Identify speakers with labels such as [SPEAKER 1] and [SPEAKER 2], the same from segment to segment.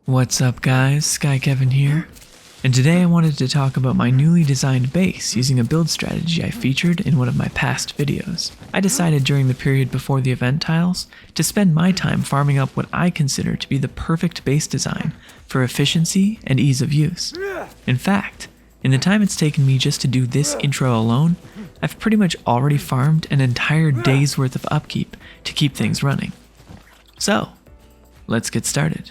[SPEAKER 1] What's up guys, SkyKevin here, and today I wanted to talk about my newly designed base using a build strategy I featured in one of my past videos. I decided during the period before the event tiles to spend my time farming up what I consider to be the perfect base design for efficiency and ease of use. In fact, in the time it's taken me just to do this intro alone, I've pretty much already farmed an entire day's worth of upkeep to keep things running. So, let's get started.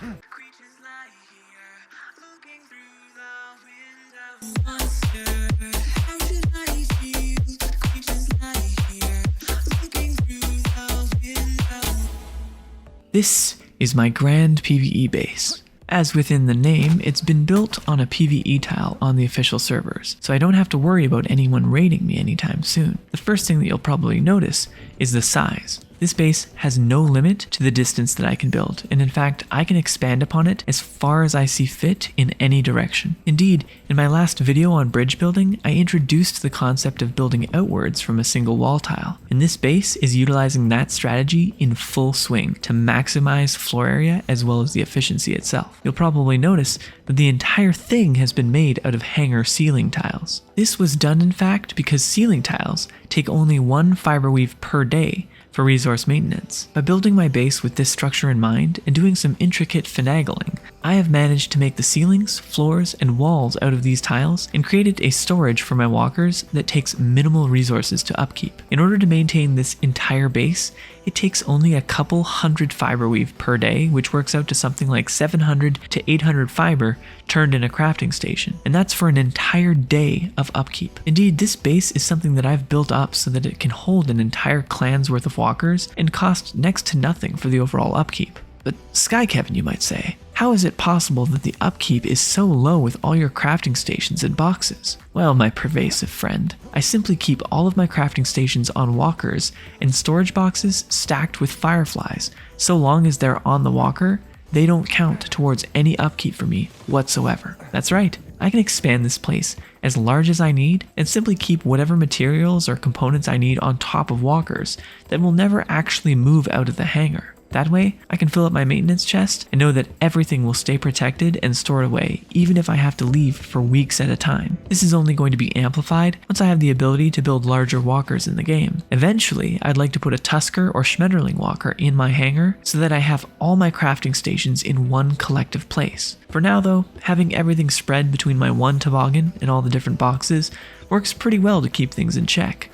[SPEAKER 1] This is my grand PvE base. As within the name, it's been built on a PvE tile on the official servers, so I don't have to worry about anyone raiding me anytime soon. The first thing that you'll probably notice is the size. This base has no limit to the distance that I can build, and in fact, I can expand upon it as far as I see fit in any direction. Indeed, in my last video on bridge building, I introduced the concept of building outwards from a single wall tile, and this base is utilizing that strategy in full swing to maximize floor area as well as the efficiency itself. You'll probably notice that the entire thing has been made out of hanger ceiling tiles. This was done in fact because ceiling tiles take only one fiber weave per day for resource maintenance. By building my base with this structure in mind and doing some intricate finagling, I have managed to make the ceilings, floors, and walls out of these tiles and created a storage for my walkers that takes minimal resources to upkeep. In order to maintain this entire base, it takes only a couple hundred fiber weave per day, which works out to something like 700 to 800 fiber turned in a crafting station, and that's for an entire day of upkeep. Indeed, this base is something that I've built up so that it can hold an entire clan's worth of walkers and cost next to nothing for the overall upkeep. But SkyKevin, you might say, how is it possible that the upkeep is so low with all your crafting stations and boxes? Well, my pervasive friend, I simply keep all of my crafting stations on walkers and storage boxes stacked with fireflies. So long as they're on the walker, they don't count towards any upkeep for me whatsoever. That's right, I can expand this place as large as I need and simply keep whatever materials or components I need on top of walkers that will never actually move out of the hangar. That way, I can fill up my maintenance chest and know that everything will stay protected and stored away, even if I have to leave for weeks at a time. This is only going to be amplified once I have the ability to build larger walkers in the game. Eventually, I'd like to put a Tusker or Schmetterling walker in my hangar so that I have all my crafting stations in one collective place. For now though, having everything spread between my one toboggan and all the different boxes works pretty well to keep things in check.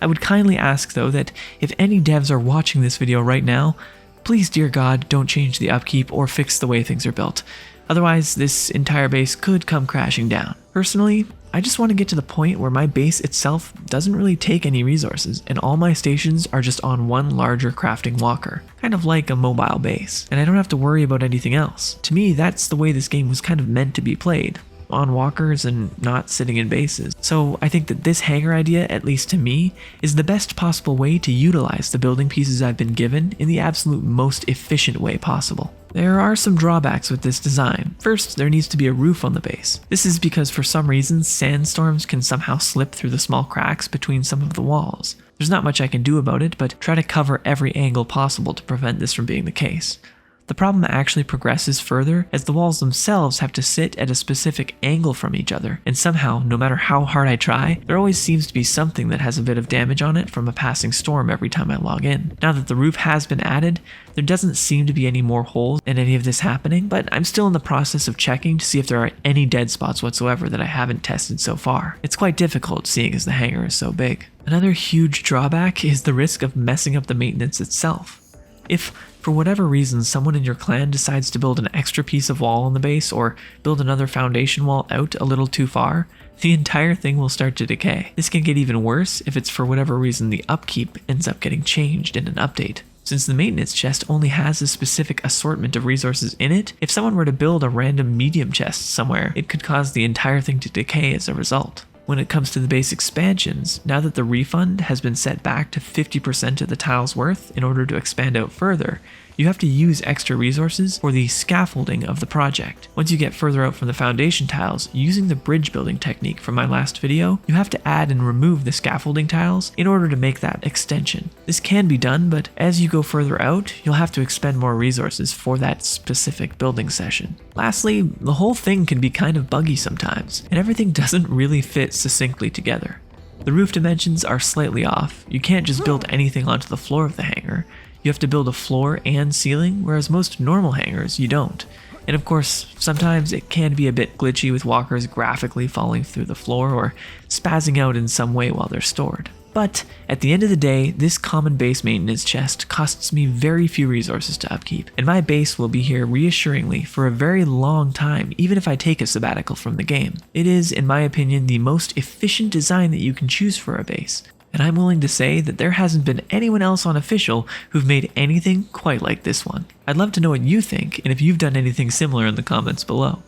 [SPEAKER 1] I would kindly ask though that if any devs are watching this video right now, please, dear God, don't change the upkeep or fix the way things are built. Otherwise, this entire base could come crashing down. Personally, I just want to get to the point where my base itself doesn't really take any resources and all my stations are just on one larger crafting walker, kind of like a mobile base, and I don't have to worry about anything else. To me, that's the way this game was kind of meant to be played, on walkers and not sitting in bases. So I think that this hangar idea, at least to me, is the best possible way to utilize the building pieces I've been given in the absolute most efficient way possible. There are some drawbacks with this design. First, there needs to be a roof on the base. This is because for some reason, sandstorms can somehow slip through the small cracks between some of the walls. There's not much I can do about it, but try to cover every angle possible to prevent this from being the case. The problem actually progresses further as the walls themselves have to sit at a specific angle from each other, and somehow, no matter how hard I try, there always seems to be something that has a bit of damage on it from a passing storm every time I log in. Now that the roof has been added, there doesn't seem to be any more holes in any of this happening, but I'm still in the process of checking to see if there are any dead spots whatsoever that I haven't tested so far. It's quite difficult seeing as the hangar is so big. Another huge drawback is the risk of messing up the maintenance itself. If, for whatever reason, someone in your clan decides to build an extra piece of wall on the base or build another foundation wall out a little too far, the entire thing will start to decay. This can get even worse if it's for whatever reason the upkeep ends up getting changed in an update. Since the maintenance chest only has a specific assortment of resources in it, if someone were to build a random medium chest somewhere, it could cause the entire thing to decay as a result. When it comes to the base expansions, now that the refund has been set back to 50% of the tile's worth in order to expand out further, you have to use extra resources for the scaffolding of the project. Once you get further out from the foundation tiles, using the bridge building technique from my last video, you have to add and remove the scaffolding tiles in order to make that extension. This can be done, but as you go further out, you'll have to expend more resources for that specific building session. Lastly, the whole thing can be kind of buggy sometimes, and everything doesn't really fit succinctly together. The roof dimensions are slightly off. You can't just build anything onto the floor of the hangar. You have to build a floor and ceiling, whereas most normal hangars you don't. And of course, sometimes it can be a bit glitchy with walkers graphically falling through the floor or spazzing out in some way while they're stored. But at the end of the day, this common base maintenance chest costs me very few resources to upkeep, and my base will be here reassuringly for a very long time, even if I take a sabbatical from the game. It is, in my opinion, the most efficient design that you can choose for a base, and I'm willing to say that there hasn't been anyone else on Official who've made anything quite like this one. I'd love to know what you think, and if you've done anything similar in the comments below.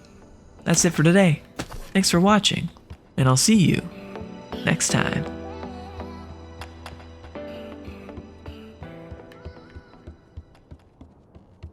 [SPEAKER 1] That's it for today. Thanks for watching, and I'll see you next time.